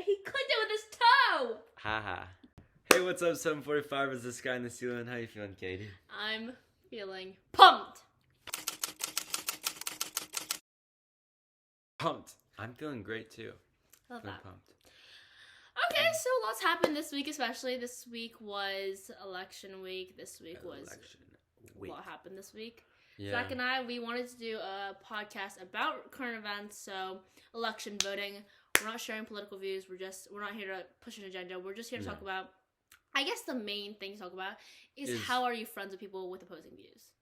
He clicked it with his toe! Haha. Hey, what's up, 745? Is this guy in the ceiling? How you feeling, Katie? I'm feeling pumped. Pumped. I'm feeling great, too. Love Feeling that. pumped. Okay, so lots happened this week, especially. This week was election week. This week was Election week. what happened this week. Yeah. Zach and I, we wanted to do a podcast about current events, so election voting. We're not sharing political views. We're not here to push an agenda. We're just here to talk about, I guess the main thing to talk about is how are you friends with people with opposing views?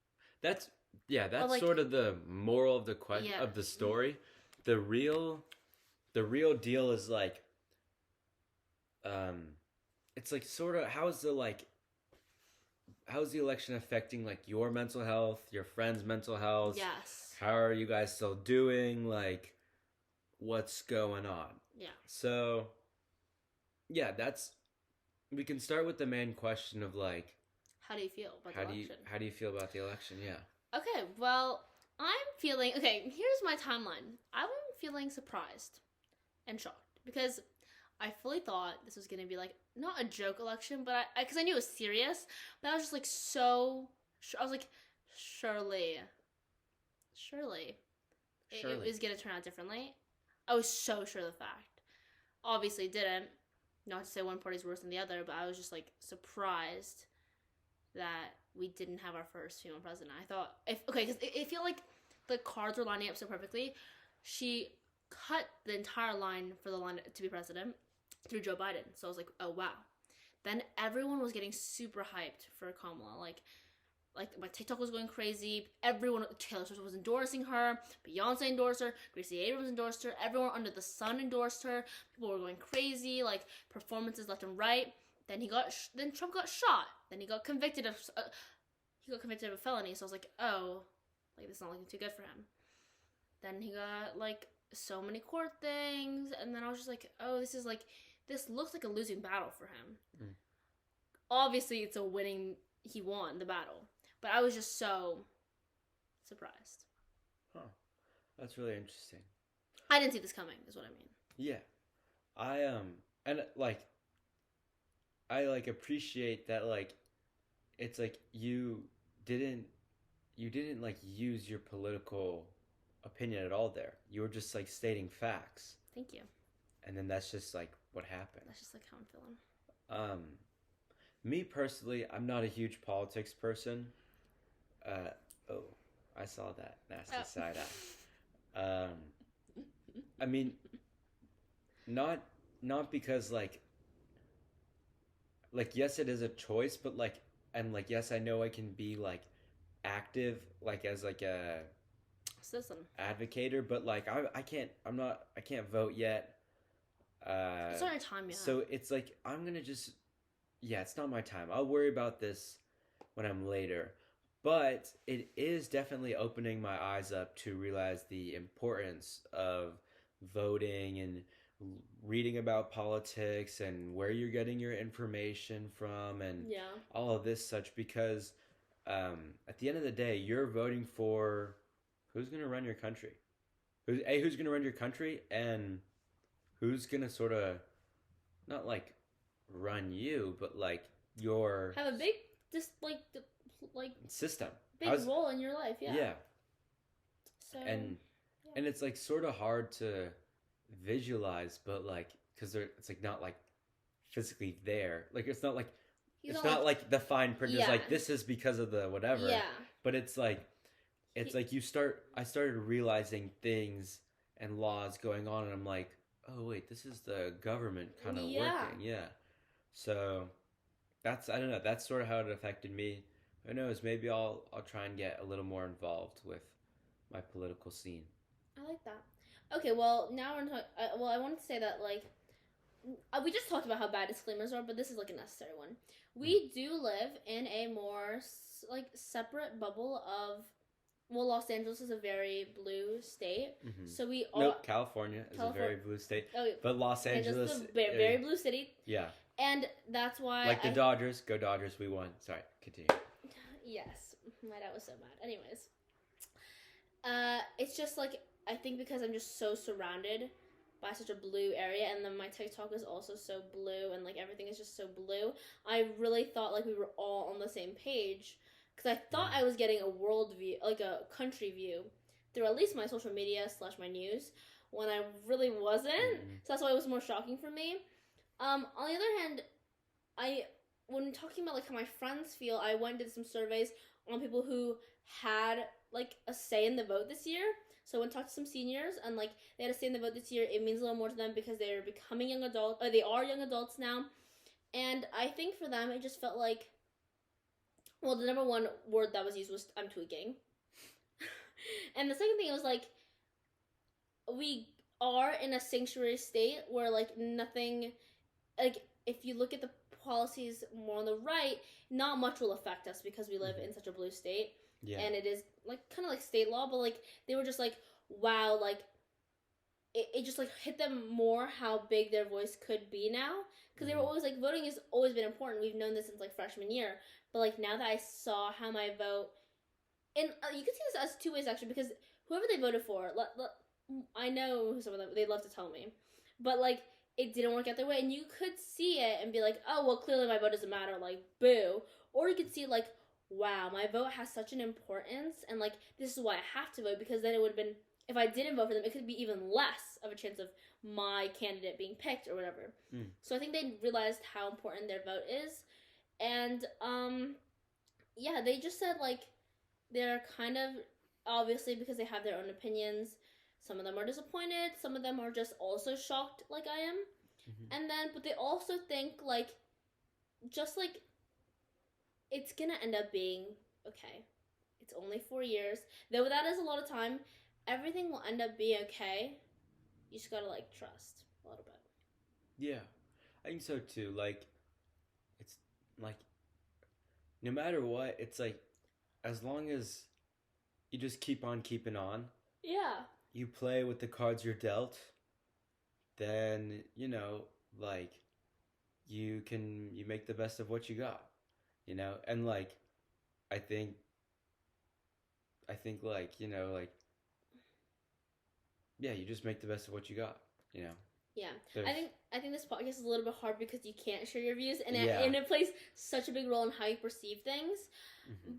That's like, sort of the moral of the of the story. The real deal is like, it's like sort of how's the election affecting like your mental health, your friends' mental health? Yes. How are you guys still doing? Like, what's going on? Yeah. So, yeah, we can start with the main question of like, how do you feel about the election? How do you feel about the election? Yeah. Okay, well, here's my timeline. I'm feeling surprised and shocked because I fully thought this was going to be like, not a joke election, but because I knew it was serious, but I was just like I was like, surely it was going to turn out differently. I was so sure of the fact. Obviously it didn't. Not to say one party's worse than the other, but I was just like surprised that we didn't have our first female president. I thought, because it felt like the cards were lining up so perfectly. She cut the entire line for the line to be president through Joe Biden. So I was like, oh wow. Then everyone was getting super hyped for Kamala. Like my TikTok was going crazy. Taylor Swift was endorsing her. Beyonce endorsed her. Gracie Abrams endorsed her. Everyone under the sun endorsed her. People were going crazy. Like performances left and right. Then Trump got shot. Then he got convicted of a felony. So I was like, oh, like this is not looking too good for him. Then he got like so many court things, and then I was just like, oh, this looks like a losing battle for him. Obviously, it's a winning. He won the battle, but I was just so surprised. Huh. That's really interesting. I didn't see this coming, is what I mean. Yeah. And like, I like appreciate that, like, it's like you didn't like use your political opinion at all there. You were just like stating facts. Thank you. And then that's just like what happened. That's just like how I'm feeling. Me personally, I'm not a huge politics person. Oh, I saw that nasty side eye. I mean, not because like yes, it is a choice, but like, and like yes, I know I can be like active like as like a citizen advocator, but like I can't vote yet. It's not your time yet. So it's like I'm gonna just it's not my time. I'll worry about this when I'm later. But it is definitely opening my eyes up to realize the importance of voting and reading about politics and where you're getting your information from and all of this such, because at the end of the day, you're voting for who's going to run your country. Who's going to run your country, and who's going to sort of not like run you, but like your have a big system, big role in your life. Yeah. So and it's like sort of hard to visualize, but like because it's like not like physically there. Like it's not like not like the fine print is like this is because of the whatever. Yeah. But it's like I started realizing things and laws going on, and I'm like, oh wait, this is the government kind of working. Yeah. So I don't know, that's sort of how it affected me. Who knows, maybe I'll try and get a little more involved with my political scene. I like that. Okay, well, now we're talking, I wanted to say that, like, we just talked about how bad disclaimers are, but this is, like, a necessary one. We do live in a more, like, separate bubble of, well, Los Angeles is a very blue state, so we all... Nope, California is a very blue state, but Los Angeles is a very blue city. Yeah. And that's why... Like the Dodgers, go Dodgers, we won. Sorry, continue. Yes, my dad was so mad. Anyways, it's just, like, I think because I'm just so surrounded by such a blue area, and then my TikTok is also so blue, and like everything is just so blue. I really thought like we were all on the same page, because I thought I was getting a world view, like a country view, through at least my social media / my news, when I really wasn't. So that's why it was more shocking for me. On the other hand, when talking about like how my friends feel, I went and did some surveys on people who had like a say in the vote this year. So I went and talked to some seniors, and like they had a say in the vote this year. It means a little more to them because they're becoming young adults, or they are young adults now. And I think for them, it just felt like, well, the number one word that was used was "I'm tweaking," and the second thing it was like, we are in a sanctuary state where like nothing, like if you look at the policies more on the right, not much will affect us because we live in such a blue state. Yeah. And it is like kind of like state law, but like they were just like, wow, like it just like hit them more how big their voice could be now, because they were always like, voting has always been important. We've known this since like freshman year, but like now that I saw how my vote, and you can see this as two ways actually, because whoever they voted for, I know some of them, they love to tell me, but like it didn't work out their way, and you could see it and be like, oh well, clearly my vote doesn't matter, like boo. Or you could see like, wow, my vote has such an importance, and like this is why I have to vote, because then it would have been, if I didn't vote for them, it could be even less of a chance of my candidate being picked or whatever. So I think they realized how important their vote is, and yeah, they just said like they're kind of, obviously because they have their own opinions, some of them are disappointed, some of them are just also shocked like I am, and then but they also think like, just like, it's gonna end up being okay. It's only 4 years, though that is a lot of time. Everything will end up being okay. You just gotta like trust a little bit. Yeah, I think so too. Like, it's like, no matter what, it's like, as long as you just keep on keeping on, Yeah. you play with the cards you're dealt, then, you know, like, you make the best of what you got, you know? And like, I think like, you know, like, yeah, you just make the best of what you got, you know? Yeah. There's- I think this podcast is a little bit hard because you can't share your views, and Yeah. it plays such a big role in how you perceive things.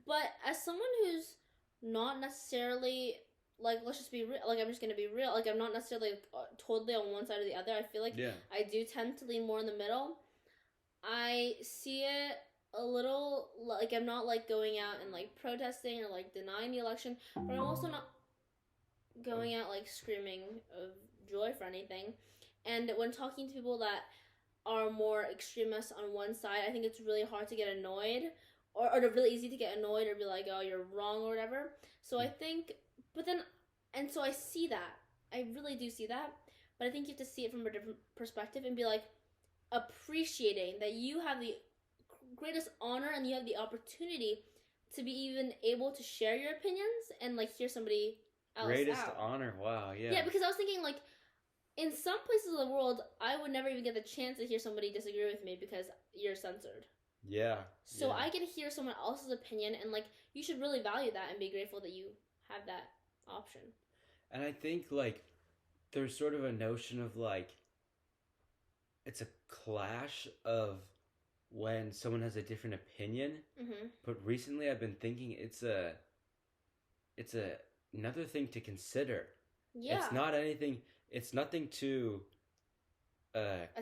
But as someone who's not necessarily, like, let's just be real, like, I'm just gonna be real, like, I'm not necessarily totally on one side or the other. I feel like Yeah. I do tend to lean more in the middle. I see it a little, like, I'm not like going out and like protesting or like denying the election, but I'm also not going out like screaming of joy for anything. And when talking to people that are more extremists on one side, I think it's really hard to get annoyed, or really easy to get annoyed or be like, oh, you're wrong or whatever. So I think, but then, and so I see that. I really do see that. But I think you have to see it from a different perspective and be like, appreciating that you have the greatest honor and you have the opportunity to be even able to share your opinions and like hear somebody else Greatest out. honor. Wow. Yeah. Yeah, because I was thinking like, in some places of the world, I would never even get the chance to hear somebody disagree with me because you're censored. Yeah. So yeah. I get to hear someone else's opinion, and like, you should really value that and be grateful that you have that option. And I think like there's sort of a notion of like, it's a clash of when someone has a different opinion. But recently I've been thinking it's another thing to consider. Yeah. It's nothing to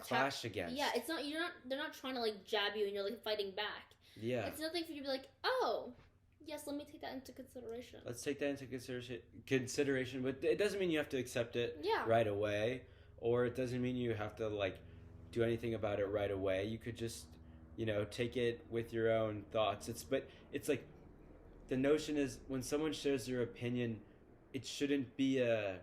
clash against. Yeah, it's not. They're not trying to like jab you and you're like fighting back. Yeah. It's nothing for you to be like, oh, yes, let me take that into consideration. Let's take that into consideration, but it doesn't mean you have to accept it right away, or it doesn't mean you have to like do anything about it right away. You could just, you know, take it with your own thoughts. But it's like, the notion is when someone shares their opinion, it shouldn't be a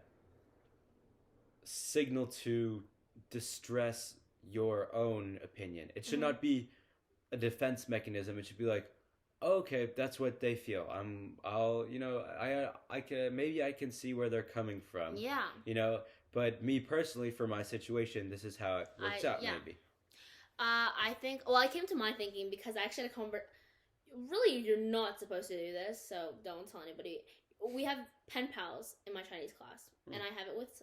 signal to distress your own opinion. It should not be a defense mechanism. It should be like, oh, okay, that's what they feel. Maybe I can see where they're coming from. Yeah. You know, but me personally, for my situation, this is how it works out. Yeah. Maybe. I think. Well, I came to my thinking because I actually had a really, you're not supposed to do this, so don't tell anybody. we have pen pals in my Chinese class, and I have it with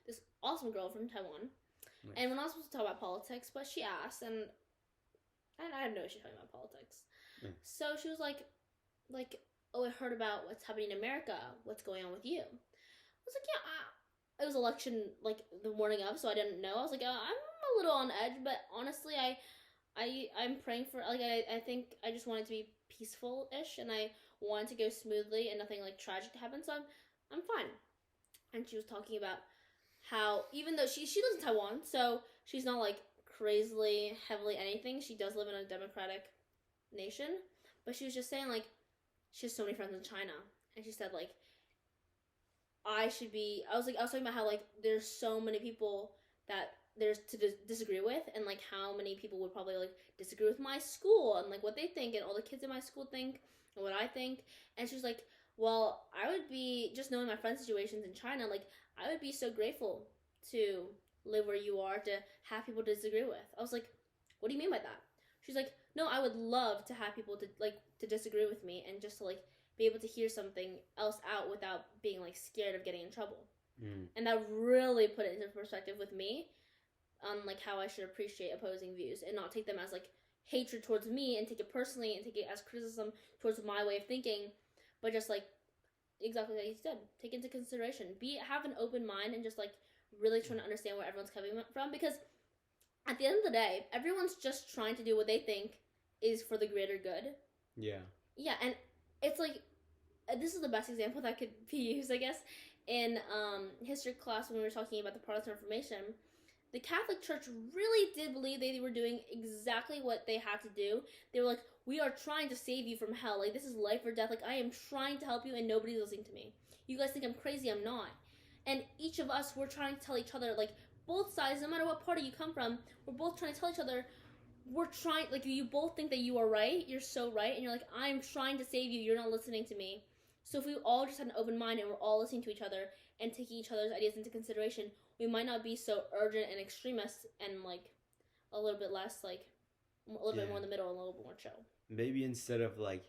this awesome girl from Taiwan. Nice. And we're not supposed to talk about politics, but she asked, and I have no issue talking about politics. So she was like, oh, I heard about what's happening in America. What's going on with you? I was like, yeah, it was election like the morning of, so I didn't know. I was like, I'm a little on edge, but honestly, I'm praying for, like, I think I just want it to be peaceful-ish, and I want it to go smoothly and nothing like tragic to happen, so I'm fine. And she was talking about how, even though she lives in Taiwan, so she's not like crazily heavily anything. She does live in a democratic nation, but she was just saying like she has so many friends in China, and she said like I was talking about how like there's so many people that there's to disagree with, and like how many people would probably like disagree with my school and like what they think, and all the kids in my school think and what I think. And she was like, well, I would be, just knowing my friends' situations in China, like I would be so grateful to live where you are, to have people to disagree with. I was like, what do you mean by that? She's like, no, I would love to have people to disagree with me, and just to like be able to hear something else out without being like scared of getting in trouble. And that really put it into perspective with me on like how I should appreciate opposing views and not take them as like hatred towards me and take it personally and take it as criticism towards my way of thinking, but just like exactly like you said, take into consideration, have an open mind, and just like really trying to understand where everyone's coming from, because at the end of the day, everyone's just trying to do what they think is for the greater good. Yeah. Yeah, and it's like, this is the best example that could be used, I guess, in history class when we were talking about the Protestant Reformation. The Catholic Church really did believe they were doing exactly what they had to do. They were like, we are trying to save you from hell. Like, this is life or death. Like, I am trying to help you, and nobody's listening to me. You guys think I'm crazy. I'm not. And each of us, we're trying to tell each other, like, both sides, no matter what party you come from, we're both trying to tell each other, we're trying, like, you both think that you are right. You're so right. And you're like, I'm trying to save you. You're not listening to me. So if we all just had an open mind and we're all listening to each other and taking each other's ideas into consideration, we might not be so urgent and extremist, and like a little bit less like a little bit more in the middle and a little bit more chill. Maybe instead of like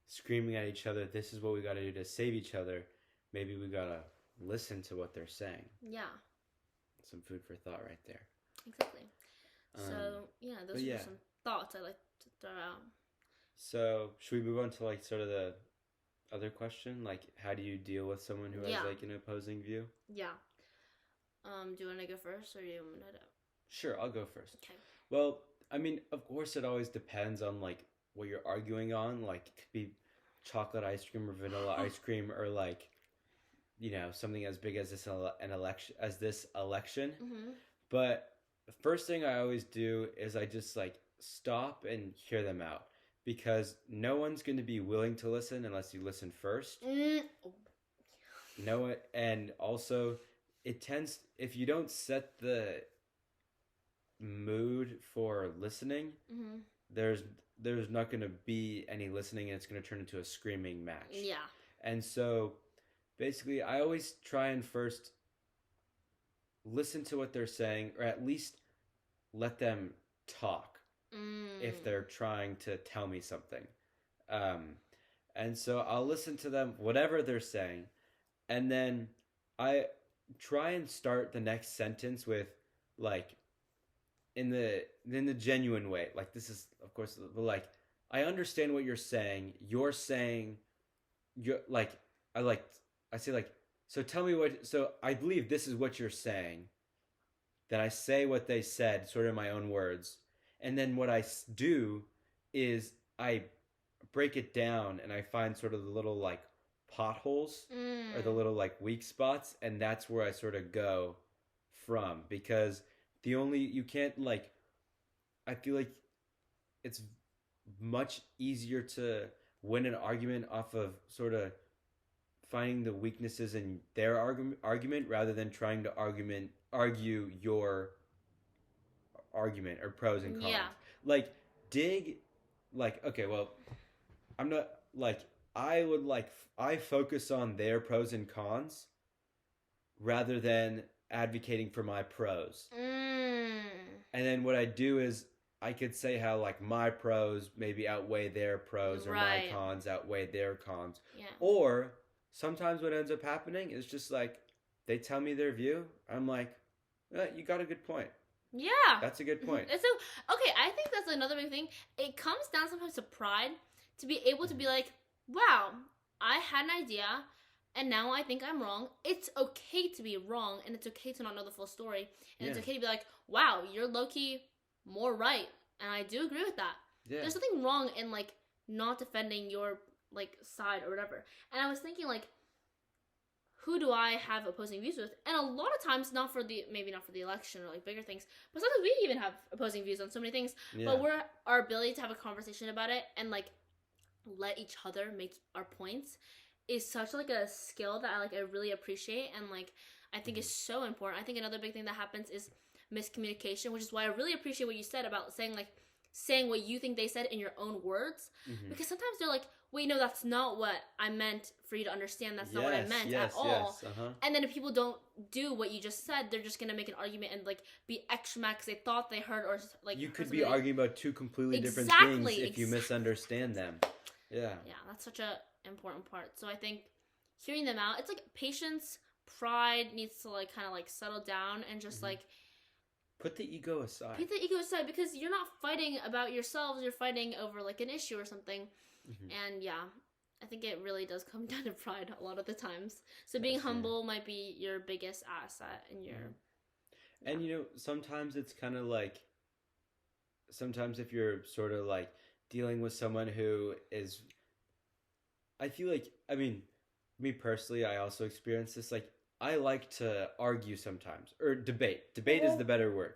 screaming at each other, this is what we got to do to save each other, maybe we got to listen to what they're saying. Yeah. Some food for thought right there. Exactly. So, yeah, those are just some thoughts I'd like to throw out. So, should we move on to like sort of the other question? Like, how do you deal with someone who has like an opposing view? Yeah. Do you want to go first, or do you want me to? Sure, I'll go first. Okay. Well, I mean, of course, it always depends on like what you're arguing on. Like, it could be chocolate ice cream or vanilla ice cream, or like, you know, something as big as this election. Mm-hmm. But the first thing I always do is I just like stop and hear them out, because no one's going to be willing to listen unless you listen first. No, and also it tends, if you don't set the mood for listening, there's not going to be any listening, and it's going to turn into a screaming match. Yeah. And so basically I always try and first listen to what they're saying, or at least let them talk if they're trying to tell me something. And so I'll listen to them, whatever they're saying, and then I try and start the next sentence with like in the genuine way. Like, this is of course like, I understand what you're saying. You're saying you're like, I say like, so tell me what, so I believe this is what you're saying. Then I say what they said, sort of in my own words. And then what I do is I break it down, and I find sort of the little like potholes or the little like weak spots, and that's where I sort of go from, because you can't like, I feel like it's much easier to win an argument off of sort of finding the weaknesses in their argument rather than trying to argue your argument or pros and cons. Like, okay, well, I'm not like, I focus on their pros and cons rather than advocating for my pros. And then what I do is I could say how like my pros maybe outweigh their pros, or my cons outweigh their cons. Yeah. Or sometimes what ends up happening is just like they tell me their view. I'm like, you got a good point. Yeah. That's a good point. And so, okay, I think that's another big thing. It comes down sometimes to pride to be able to be like, wow, I had an idea and now I think I'm wrong. It's okay to be wrong and it's okay to not know the full story. And it's okay to be like, wow, you're low-key more right. And I do agree with that. Yeah. There's nothing wrong in like not defending your like side or whatever. And I was thinking like, who do I have opposing views with? And a lot of times, maybe not for the election or like bigger things, but sometimes we even have opposing views on so many things. Yeah. But our ability to have a conversation about it and like let each other make our points is such like a skill that I really appreciate and like I think is so important. I think another big thing that happens is miscommunication, which is why I really appreciate what you said about saying what you think they said in your own words, because sometimes they're like, wait, no, that's not what I meant for you to understand. That's not what I meant at all. And then if people don't do what you just said, they're just gonna make an argument and like be extra mad because they thought they heard or like you could be arguing about two completely different things if you misunderstand them. Yeah. Yeah, that's such a important part. So I think hearing them out, it's like patience, pride needs to like kind of like settle down and just like put the ego aside. Put the ego aside because you're not fighting about yourselves. You're fighting over like an issue or something. And yeah, I think it really does come down to pride a lot of the times. So being humble might be your biggest asset in your... Yeah. And you know, sometimes it's kind of like, sometimes if you're sort of like dealing with someone who is, I feel like, I mean, me personally, I also experience this, like, I like to argue sometimes, or debate. Debate is the better word.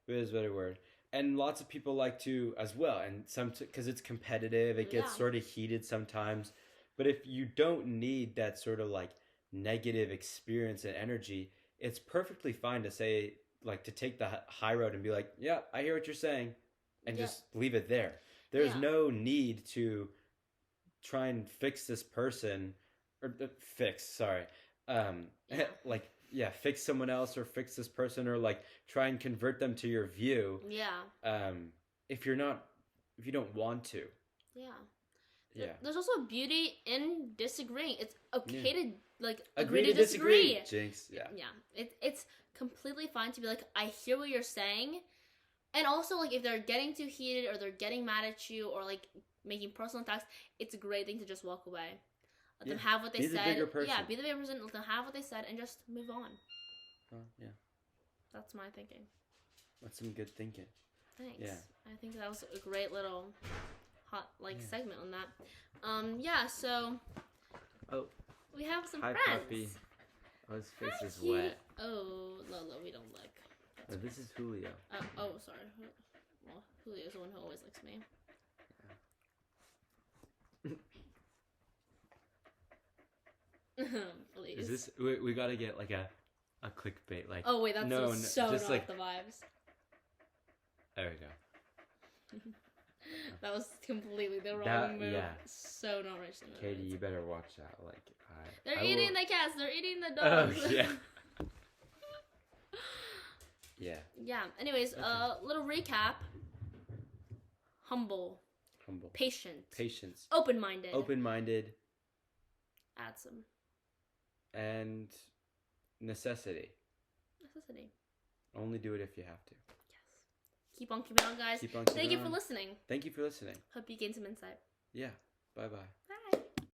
Debate is the better word. And lots of people like to as well, and because it's competitive, it gets sort of heated sometimes. But if you don't need that sort of like negative experience and energy, it's perfectly fine to say, like, to take the high road and be like, yeah, I hear what you're saying, and just leave it there. There's no need to try and fix this person, or fix someone else or fix this person or like try and convert them to your view. If you don't want to. There's also beauty in disagreeing. It's okay to like agree to disagree. Jinx. It's completely fine to be like, I hear what you're saying. And also like if they're getting too heated or they're getting mad at you or like making personal attacks, it's a great thing to just walk away. Let them have what they said. Be the bigger person. Yeah, be the bigger person. Let them have what they said and just move on. That's my thinking. That's some good thinking. Thanks. Yeah. I think that was a great little hot segment on that. So we have some friends. Hi, puppy. Oh, his face is wet. Oh, Lolo, we don't like. Oh, this is Julio. Sorry. Well, Julio's the one who always likes me. Please. Is this? We gotta get like a clickbait like. Oh wait, that's so just not like the vibes. There we go. That was completely the wrong move. Yeah. So not rich. Katie, you better watch out. Like, they're eating the cats. They're eating the dogs. Oh yeah. Yeah. Yeah. Anyways, little recap. Humble. Patient. Patience. Open-minded. Add some. And necessity. Only do it if you have to. Yes. Keep on keeping on, guys. Thank you for listening. Thank you for listening. Hope you gained some insight. Yeah. Bye-bye.